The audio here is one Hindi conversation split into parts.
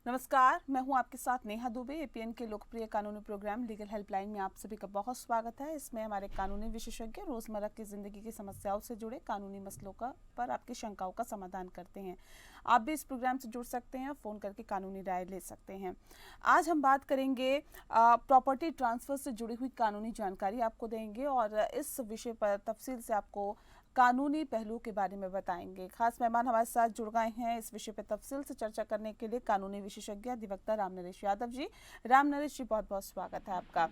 नमस्कार, मैं हूं आपके साथ नेहा दुबे। एपीएन के लोकप्रिय कानूनी प्रोग्राम लीगल हेल्पलाइन में आप सभी का बहुत स्वागत है। इसमें हमारे कानूनी विशेषज्ञ रोजमर्रा की जिंदगी की समस्याओं से जुड़े कानूनी मसलों का पर आपकी शंकाओं का समाधान करते हैं। आप भी इस प्रोग्राम से जुड़ सकते हैं, फोन करके कानूनी राय ले सकते हैं। आज हम बात करेंगे प्रॉपर्टी ट्रांसफर से जुड़ी हुई कानूनी जानकारी आपको देंगे और इस विषय पर तफसील से आपको कानूनी पहलू के बारे में बताएंगे। खास मेहमान हमारे साथ जुड़ गए हैं इस विषय पर तफसील से चर्चा करने के लिए कानूनी विशेषज्ञ अधिवक्ता राम नरेश यादव जी। राम नरेश जी, बहुत बहुत स्वागत है आपका।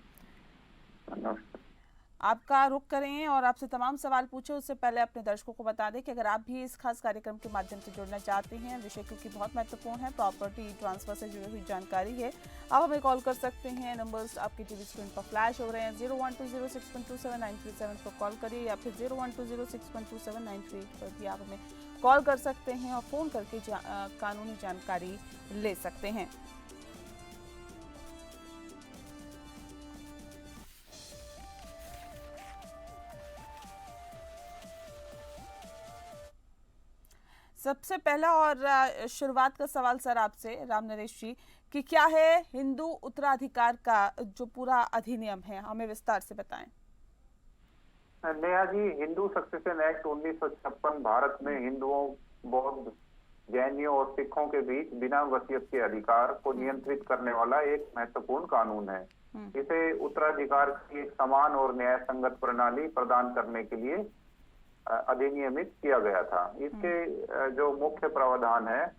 आपका रुख करें और आपसे तमाम सवाल पूछे उससे पहले अपने दर्शकों को बता दें कि अगर आप भी इस खास कार्यक्रम के माध्यम से जुड़ना चाहते हैं, विषय क्योंकि बहुत महत्वपूर्ण है, प्रॉपर्टी ट्रांसफर से जुड़ी हुई जानकारी है, आप हमें कॉल कर सकते हैं। नंबर्स आपकी टीवी स्क्रीन पर फ्लैश हो रहे हैं। 0120612793 पर कॉल करिए या फिर 0120612793 पर भी आप हमें कॉल कर सकते हैं और फ़ोन करके कानूनी जानकारी ले सकते हैं। सबसे पहला और शुरुआत का सवाल सर आपसे राम नरेश जी कि क्या है हिंदू उत्तराधिकार का जो पूरा अधिनियम है, हमें विस्तार से बताएं। नेहा जी, हिंदू सक्सेशन एक्ट 1956 भारत में हिंदुओं, बौद्ध, जैनियों और सिखों के बीच बिना वसीयत के अधिकार को नियंत्रित करने वाला एक महत्वपूर्ण कानून है। इसे उत्तराधिकार की एक समान और न्याय संगत प्रणाली प्रदान करने के लिए अधिनियमित किया गया था। इसके जो मुख्य प्रावधान है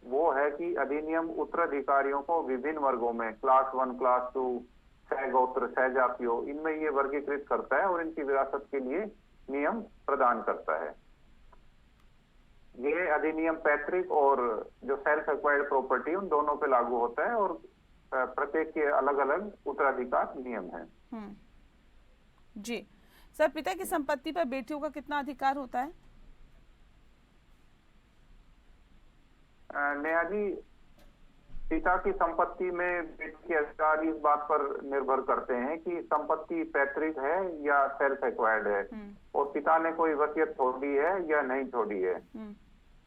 वो है कि अधिनियम उत्तराधिकारियों को विभिन्न वर्गों में क्लास 1, क्लास 2, सहगोत्र, सहजातियों, इनमें ये वर्गीकृत करता है और इनकी विरासत के लिए नियम प्रदान करता है। ये अधिनियम पैतृक और जो सेल्फ एक्वायर्ड प्रॉपर्टी उन दोनों पे लागू होता है और प्रत्येक के अलग अलग उत्तराधिकार नियम है। जी सर, पिता की संपत्ति पर बेटियों का कितना अधिकार होता है? नेहा जी, पिता की संपत्ति में बेटी के अधिकार इस बात पर निर्भर करते हैं कि संपत्ति पैतृक है या सेल्फ एक्वायर्ड है और पिता ने कोई वसीयत छोड़ी है या नहीं छोड़ी है।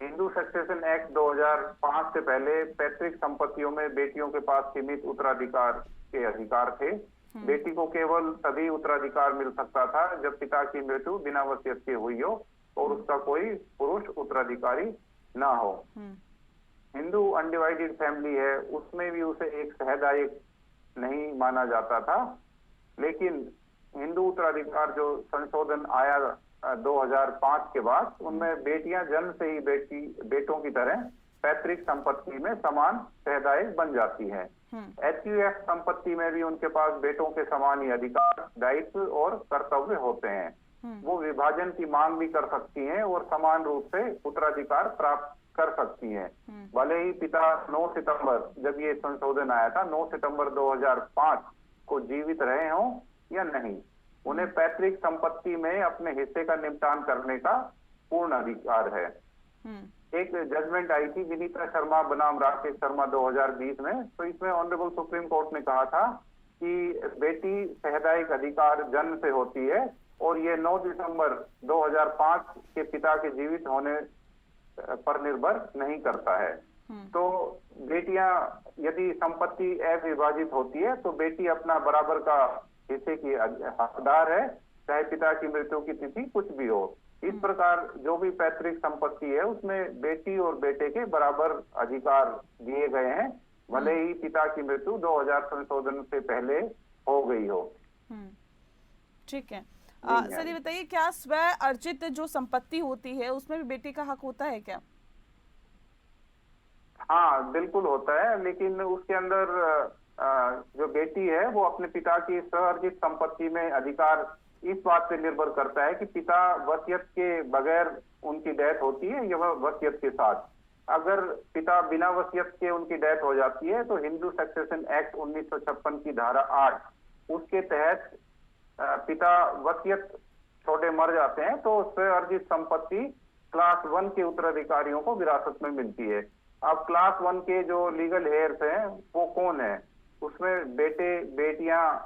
हिंदू सक्सेशन एक्ट 2005 से पहले पैतृक संपत्तियों में बेटियों के पास सीमित उत्तराधिकार के अधिकार थे। बेटी को केवल तभी उत्तराधिकार मिल सकता था जब पिता की मृत्यु बिना वसीयत के हुई हो और उसका कोई पुरुष उत्तराधिकारी ना हो। हिंदू अनडिवाइडेड फैमिली है, उसमें भी उसे एक सहदायक नहीं माना जाता था, लेकिन हिंदू उत्तराधिकार जो संशोधन आया 2005 के बाद, उनमें बेटियां जन्म से ही बेटों की तरह पैतृक संपत्ति में समान सहदायक बन जाती हैं। एचयूएफ संपत्ति में भी उनके पास बेटों के समान ही अधिकार, दायित्व और कर्तव्य होते हैं। वो विभाजन की मांग भी कर सकती हैं और समान रूप से उत्तराधिकार प्राप्त कर सकती हैं। भले ही पिता 9 सितंबर जब ये संशोधन आया था 9 सितंबर 2005 को जीवित रहे हों या नहीं, उन्हें पैतृक संपत्ति में अपने हिस्से का निपटान करने का पूर्ण अधिकार है। एक जजमेंट आई थी विनीता शर्मा बनाम राकेश शर्मा 2020 में, तो इसमें ऑनरेबल सुप्रीम कोर्ट ने कहा था कि बेटी सहदायक अधिकार जन्म से होती है और ये 9 दिसंबर 2005 के पिता के जीवित होने पर निर्भर नहीं करता है। तो बेटियां यदि संपत्ति अविभाजित होती है तो बेटी अपना बराबर का हिस्से की हकदार है, चाहे पिता की मृत्यु की तिथि कुछ भी हो। इस प्रकार जो भी पैतृक संपत्ति है उसमें बेटी और बेटे के बराबर अधिकार दिए गए हैं, भले ही पिता की मृत्यु 2000 संशोधन से पहले हो गई हो। ठीक है सर, ये बताइए क्या स्व अर्जित जो संपत्ति होती है उसमें भी बेटी का हक होता है क्या? हाँ बिल्कुल होता है, लेकिन उसके अंदर जो बेटी है वो अपने पिता की स्वअर्जित संपत्ति में अधिकार इस बात पे निर्भर करता है कि पिता वसीयत के बगैर उनकी डेथ होती है या वसीयत के साथ। अगर पिता बिना वसीयत के उनकी डेथ हो जाती है तो हिंदू सक्सेशन एक्ट 1956 की धारा 8 उसके तहत पिता वसीयत छोड़े मर जाते हैं तो स्वअर्जित संपत्ति क्लास 1 के उत्तराधिकारियों को विरासत में मिलती है। अब क्लास 1 के जो लीगल हेयर्स हैं वो कौन है? उसमें बेटे, बेटियां,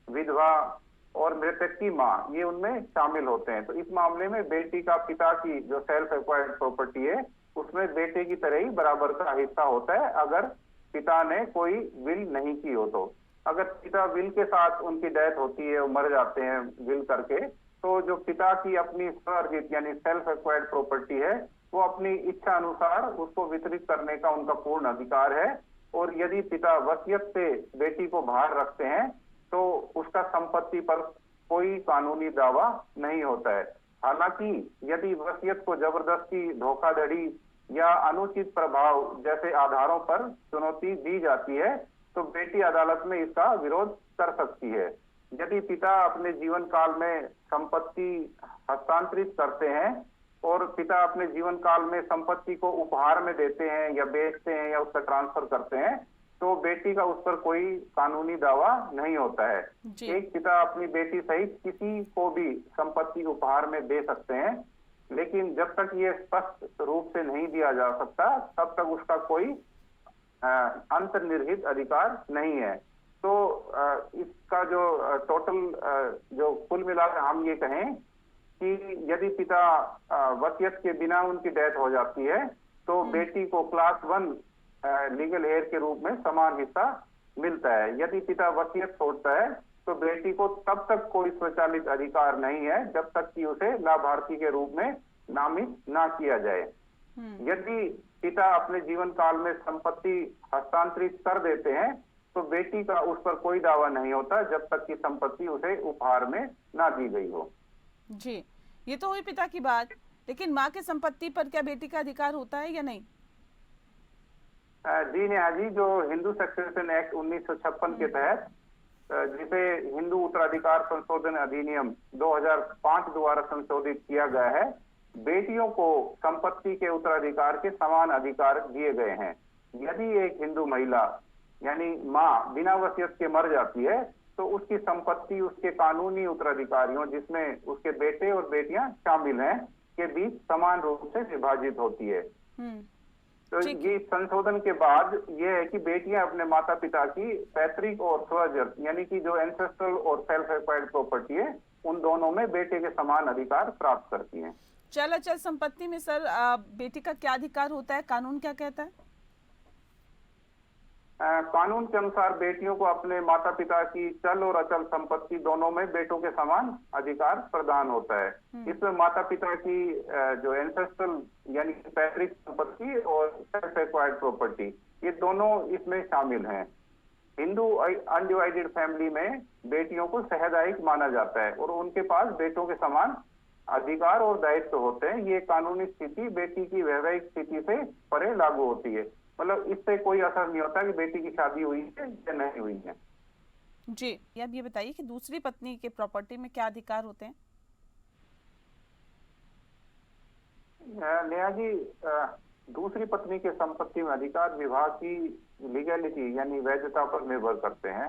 विधवा और मृतक की मां, ये उनमें शामिल होते हैं। तो इस मामले में बेटी का पिता की जो सेल्फ एक्वायर्ड प्रॉपर्टी है उसमें बेटे की तरह ही बराबर का हिस्सा होता है, अगर पिता ने कोई विल नहीं की हो तो। अगर पिता विल के साथ उनकी डेथ होती है, वो मर जाते हैं विल करके, तो जो पिता की अपनी स्वअर्जित यानी सेल्फ एक्वायर्ड प्रॉपर्टी है, वो अपनी इच्छा अनुसार उसको वितरित करने का उनका पूर्ण अधिकार है। और यदि पिता वसीयत से बेटी को बाहर रखते हैं तो उसका संपत्ति पर कोई कानूनी दावा नहीं होता है। हालांकि यदि वसीयत को जबरदस्ती, धोखाधड़ी या अनुचित प्रभाव जैसे आधारों पर चुनौती दी जाती है तो बेटी अदालत में इसका विरोध कर सकती है। यदि पिता अपने जीवन काल में संपत्ति हस्तांतरित करते हैं और पिता अपने जीवन काल में संपत्ति को उपहार में देते हैं या बेचते हैं या उसका ट्रांसफर करते हैं तो बेटी का उस पर कोई कानूनी दावा नहीं होता है। एक पिता अपनी बेटी सहित किसी को भी संपत्ति उपहार में दे सकते हैं, लेकिन जब तक ये स्पष्ट रूप से नहीं दिया जा सकता तब तक उसका कोई अंतर्निहित अधिकार नहीं है। तो इसका जो टोटल जो कुल मिलाकर हम ये कहें कि यदि पिता वसीयत के बिना उनकी डेथ हो जाती है तो बेटी को क्लास 1 लीगल हेयर के रूप में समान हिस्सा मिलता है। यदि पिता वसीयत छोड़ता है तो बेटी को तब तक कोई स्वचालित अधिकार नहीं है जब तक कि उसे लाभार्थी के रूप में नामित ना किया जाए। यदि पिता अपने जीवन काल में संपत्ति हस्तांतरित कर देते हैं तो बेटी का उस पर कोई दावा नहीं होता जब तक कि संपत्ति उसे उपहार में ना दी गई हो। जी, ये तो हुई पिता की बात, लेकिन माँ की संपत्ति पर क्या बेटी का अधिकार होता है या नहीं? जी नेहा जी, जो हिंदू सक्सेशन एक्ट 1956 के तहत जिसे हिंदू उत्तराधिकार संशोधन अधिनियम 2005 द्वारा संशोधित किया गया है, बेटियों को संपत्ति के उत्तराधिकार के समान अधिकार दिए गए हैं। यदि एक हिंदू महिला यानी माँ बिना वसीयत के मर जाती है तो उसकी संपत्ति उसके कानूनी उत्तराधिकारियों, जिसमें उसके बेटे और बेटियां शामिल हैं, के बीच समान रूप से विभाजित होती है। तो ये संशोधन के बाद ये है कि बेटियां अपने माता पिता की पैतृक और स्वजर यानी कि जो एंसेस्ट्रल और सेल्फ एक्वायर्ड प्रॉपर्टी है, उन दोनों में बेटे के समान अधिकार प्राप्त करती हैं। चल अचल संपत्ति में सर बेटी का क्या अधिकार होता है, कानून क्या कहता है? कानून के अनुसार बेटियों को अपने माता पिता की चल और अचल संपत्ति दोनों में बेटों के समान अधिकार प्रदान होता है। इसमें माता पिता की जो एंसेस्ट्रल यानी पैतृक संपत्ति और सेल्फ एक्वायर्ड प्रॉपर्टी, ये दोनों इसमें शामिल हैं। हिंदू अनडिवाइडेड फैमिली में बेटियों को सहदायिक माना जाता है और उनके पास बेटों के समान अधिकार और दायित्व होते हैं। ये कानूनी स्थिति बेटी की वैवाहिक स्थिति से परे लागू होती है, मतलब इससे कोई असर नहीं होता कि बेटी की शादी हुई है या नहीं हुई है। जी, अब ये बताइए कि दूसरी पत्नी के प्रॉपर्टी में क्या अधिकार होते हैं? नेहा जी, दूसरी पत्नी के संपत्ति में अधिकार विवाह की लीगैलिटी यानी वैधता पर निर्भर करते हैं।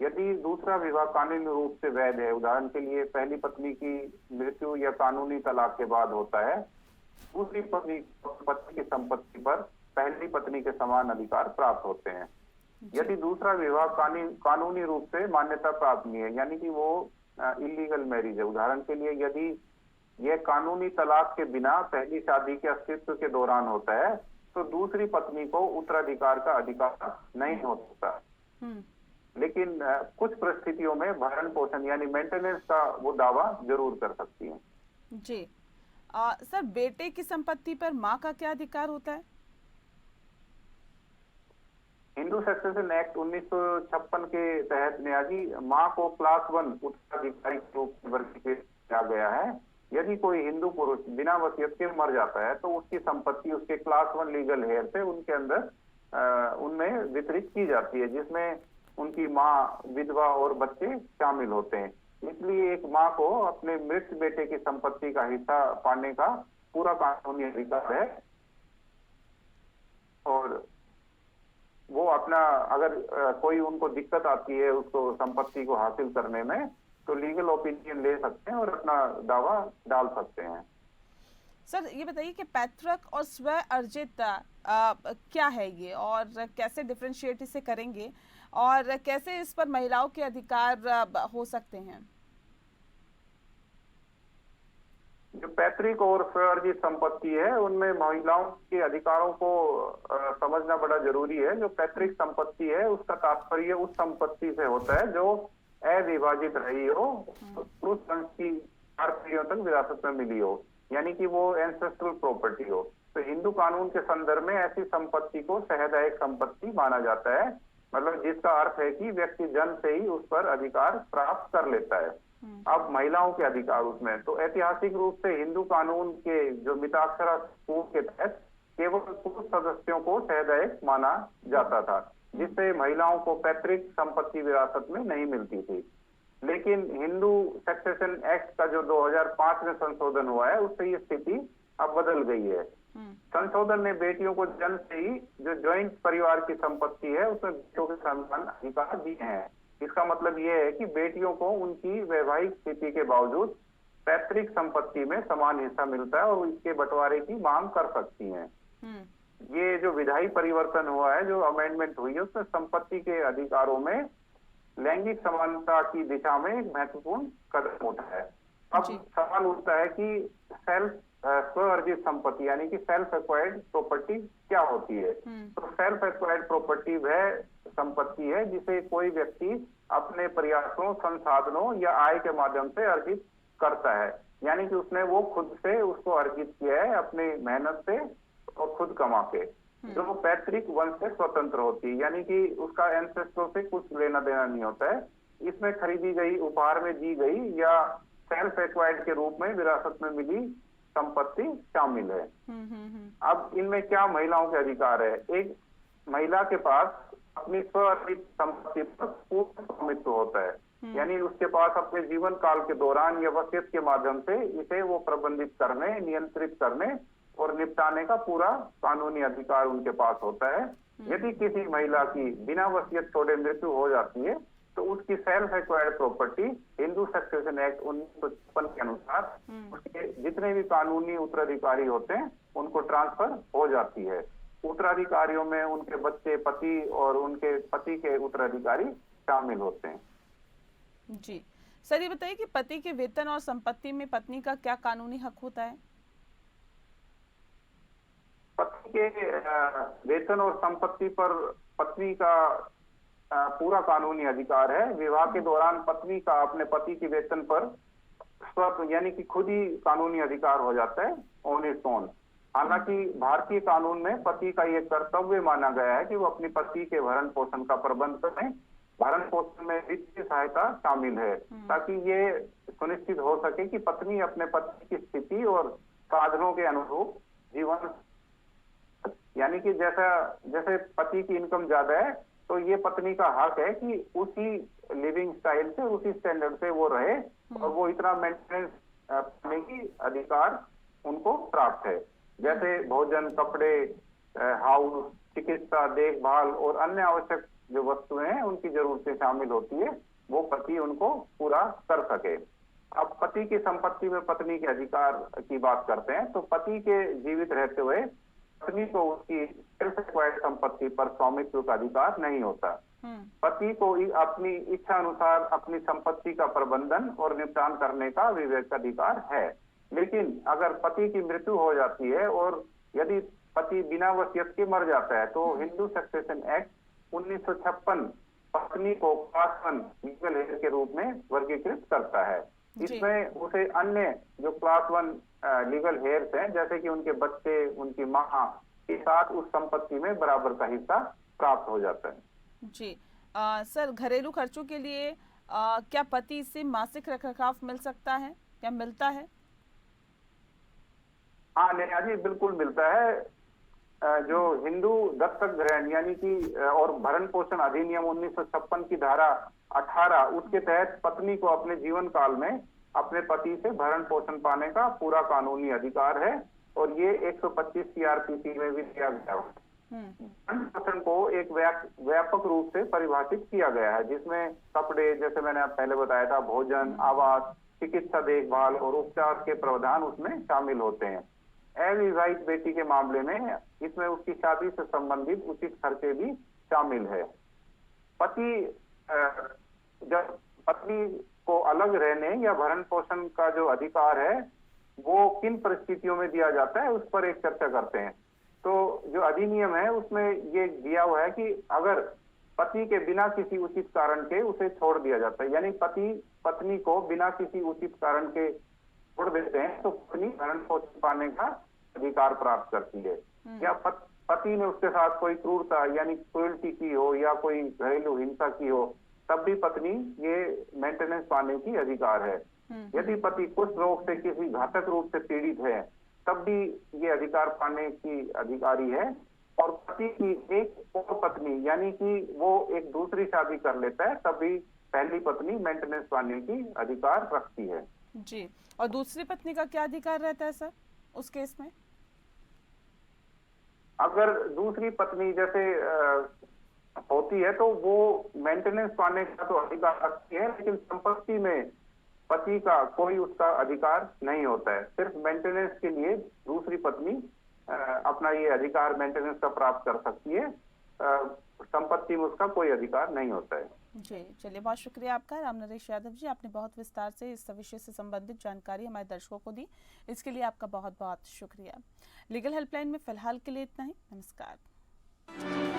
यदि दूसरा विवाह कानूनी रूप से वैध है, उदाहरण के लिए पहली पत्नी की मृत्यु या कानूनी तलाक के बाद होता है, दूसरी पत्नी की संपत्ति पर पहली पत्नी के समान अधिकार प्राप्त होते हैं। यदि दूसरा विवाह कानूनी रूप से मान्यता प्राप्त नहीं है, यानी कि वो इलीगल मैरिज है, उदाहरण के लिए यदि यह कानूनी तलाक के बिना पहली शादी के अस्तित्व के दौरान होता है तो दूसरी पत्नी को उत्तराधिकार का अधिकार नहीं हो सकता। लेकिन कुछ परिस्थितियों में भरण पोषण यानी मेंटेनेंस का वो दावा जरूर कर सकती है। जी, सर बेटे की संपत्ति पर माँ का क्या अधिकार होता है? हिंदू सक्सेशन एक्ट 1956 के तहत नेहा जी, माँ को क्लास 1 उत्तराधिकारी के रूप में वर्गीकृत किया गया है। यदि कोई हिंदू पुरुष बिना वसीयत के मर जाता है तो उसकी संपत्ति उसके क्लास 1 लीगल हेयर से उनके अंदर उनमें वितरित की जाती है, जिसमें उनकी माँ, विधवा और बच्चे शामिल होते हैं। इसलिए एक माँ को अपने मृत बेटे की संपत्ति का हिस्सा पाने का पूरा कानूनी अधिकार है और वो अपना अगर कोई उनको दिक्कत आती है उसको संपत्ति को हासिल करने में तो लीगल ओपिनियन ले सकते हैं और अपना दावा डाल सकते हैं। सर ये बताइए कि पैतृक और स्व अर्जित क्या है ये और कैसे डिफरेंशिएट इसे करेंगे और कैसे इस पर महिलाओं के अधिकार हो सकते हैं? जो पैतृक और स्वअर्जित संपत्ति है उनमें महिलाओं के अधिकारों को समझना बड़ा जरूरी है। जो पैतृक संपत्ति है उसका तात्पर्य उस संपत्ति से होता है जो अविभाजित रही हो, पुरुष वंश की 4 पीढ़ियों तक विरासत में मिली हो, यानी कि वो एंसेस्ट्रल प्रॉपर्टी हो। तो हिंदू कानून के संदर्भ में ऐसी संपत्ति को सहदायक संपत्ति माना जाता है, मतलब जिसका अर्थ है कि व्यक्ति जन्म से ही उस पर अधिकार प्राप्त कर लेता है। अब महिलाओं के अधिकार उसमें, तो ऐतिहासिक रूप से हिंदू कानून के जो मिताक्षरा स्कूल के तहत केवल पुरुष सदस्यों को सहदायक माना जाता था, जिससे महिलाओं को पैतृक संपत्ति विरासत में नहीं मिलती थी। लेकिन हिंदू सक्सेशन एक्ट का जो 2005 में संशोधन हुआ है उससे ये स्थिति अब बदल गई है। संशोधन ने बेटियों को जन्म से ही जो ज्वाइंट परिवार की संपत्ति है उसमें बेटियों के समान अधिकार दिए हैं। इसका मतलब ये है कि बेटियों को उनकी वैवाहिक स्थिति के बावजूद पैतृक संपत्ति में समान हिस्सा मिलता है और इसके बंटवारे की मांग कर सकती हैं। ये जो विधायी परिवर्तन हुआ है, जो अमेंडमेंट हुई है, उसमें संपत्ति के अधिकारों में लैंगिक समानता की दिशा में एक महत्वपूर्ण कदम उठा है। अब सवाल उठता है कि स्वअर्जित संपत्ति यानी कि सेल्फ एक्वायर्ड प्रॉपर्टी क्या होती है। तो सेल्फ एक्वायर्ड प्रॉपर्टी वह संपत्ति है जिसे कोई व्यक्ति अपने प्रयासों, संसाधनों या आय के माध्यम से अर्जित करता है, यानी कि उसने वो खुद से उसको अर्जित किया है अपनी मेहनत से और खुद कमा के, जो पैतृक वंश से स्वतंत्र होती है, यानी कि उसका एंसेस्टरों से कुछ लेना देना नहीं होता है। इसमें खरीदी गई, उपहार में दी गई या सेल्फ एक्वायर्ड के रूप में विरासत में मिली संपत्ति शामिल है। अब इनमें क्या महिलाओं के अधिकार है? एक महिला के पास अपनी स्वअर्जित संपत्ति पर पूर्ण स्वामित्व होता है, यानी उसके पास अपने जीवन काल के दौरान या वसीयत के माध्यम से इसे वो प्रबंधित करने, नियंत्रित करने और निपटाने का पूरा कानूनी अधिकार उनके पास होता है। यदि किसी महिला की बिना वसीयत छोड़े मृत्यु हो जाती है तो उसकी self acquired property Hindu succession act 1956 के अनुसार उसके जितने भी कानूनी उत्तराधिकारी होते हैं उनको ट्रांसफर हो जाती है। उत्तराधिकारियों में उनके बच्चे, पति और उनके पति के उत्तराधिकारी शामिल होते हैं। जी सर, ये बताइए कि पति के वेतन और संपत्ति में पत्नी का क्या कानूनी हक होता है? पति के वेतन और संपत्ति पर पत्नी का पूरा कानूनी अधिकार है। विवाह के दौरान पत्नी का अपने पति के वेतन पर स्वतः यानी कि खुद ही कानूनी अधिकार हो जाता है, ऑन इट्स ओन। हालांकि भारतीय कानून में पति का यह कर्तव्य माना गया है कि वो अपनी पति के भरण पोषण का प्रबंध करें। भरण पोषण में वित्तीय सहायता शामिल है ताकि ये सुनिश्चित हो सके कि पत्नी अपने पति की स्थिति और साधनों के अनुरूप जीवन, यानी कि जैसे पति की इनकम ज्यादा है तो ये पत्नी का हक है कि उसी लिविंग स्टाइल से, उसी स्टैंडर्ड से वो रहे और वो इतना मेंटेनेंस करने की अधिकार उनको प्राप्त है। जैसे भोजन, कपड़े, हाउस, चिकित्सा, देखभाल और अन्य आवश्यक जो वस्तुएं हैं उनकी जरूरतें शामिल होती है, वो पति उनको पूरा कर सके। अब पति की संपत्ति में पत्नी के अधिकार की बात करते हैं तो पति के जीवित रहते हुए पत्नी को उसकी सेल्फ एक्वायर्ड संपत्ति पर स्वामित्व का अधिकार नहीं होता। पति को अपनी इच्छा अनुसार अपनी संपत्ति का प्रबंधन और निपटान करने का विवेक अधिकार है। लेकिन अगर पति की मृत्यु हो जाती है और यदि पति बिना वसीयत के मर जाता है तो हिंदू सक्सेशन एक्ट 1956 पत्नी को क्लास 1 लीगल हेयर के रूप में वर्गीकृत करता है। इसमें उसे अन्य जो क्लास 1 लीगल हेयर्स हैं, जैसे कि उनके बच्चे, उनकी मां के साथ उस संपत्ति में बराबर का हिस्सा प्राप्त हो जाता है। जी सर, घरेलू खर्चों के लिए क्या पति से मासिक रखरखाव मिल सकता है, क्या मिलता है? हाँ नेहा जी, बिल्कुल मिलता है। जो हिंदू दत्तक ग्रहण यानी कि और भरण पोषण अधिनियम 1956 की धारा 18 उसके तहत पत्नी को अपने जीवन काल में अपने पति से भरण पोषण पाने का पूरा कानूनी अधिकार है और ये 125 सीआरपीसी में भी दिया गया है। भरण पोषण को एक व्यापक रूप से परिभाषित किया गया है जिसमें कपड़े, जैसे मैंने पहले बताया था, भोजन, आवास, चिकित्सा देखभाल और उपचार के प्रावधान उसमें शामिल होते हैं। अविवाहित बेटी के मामले में इसमें उसकी शादी से संबंधित उचित खर्चे भी शामिल है। पति जब पत्नी को अलग रहने या भरण पोषण का जो अधिकार है वो किन परिस्थितियों में दिया जाता है, उस पर एक चर्चा करते हैं। तो जो अधिनियम है उसमें ये दिया हुआ है कि अगर पति के बिना किसी उचित कारण के उसे छोड़ दिया जाता है, यानी पति पत्नी को बिना किसी उचित कारण के छोड़ देते हैं, तो पत्नी भरण पोषण पाने का अधिकार प्राप्त करती है। या पति ने उसके साथ कोई क्रूरता यानी क्रूरती की हो या कोई घरेलू हिंसा की हो, तब भी पत्नी ये मेंटेनेंस पाने की अधिकार है। यदि पति कुष्ठ रोग से किसी घातक रूप से पीड़ित है, तब भी ये अधिकार पाने की अधिकारी है। और पति की एक और पत्नी यानी कि वो एक दूसरी शादी कर लेता है, तब भी पहली पत्नी मेंटेनेंस पाने की अधिकार रखती है। जी, और दूसरी पत्नी का क्या अधिकार रहता है सर उस केस में? अगर दूसरी पत्नी जैसे होती है तो वो मेंटेनेंस पाने का तो अधिकार रखती है, लेकिन संपत्ति में पति का कोई उसका अधिकार नहीं होता है। सिर्फ मेंटेनेंस के लिए दूसरी पत्नी अपना ये अधिकार मेंटेनेंस का प्राप्त कर सकती है। संपत्ति में उसका कोई अधिकार नहीं होता है। जी, चलिए, बहुत शुक्रिया आपका राम नरेश यादव जी, आपने बहुत विस्तार से इस विषय से संबंधित जानकारी हमारे दर्शकों को दी। इसके लिए आपका बहुत बहुत शुक्रिया। लीगल हेल्पलाइन में फिलहाल के लिए इतना ही। नमस्कार।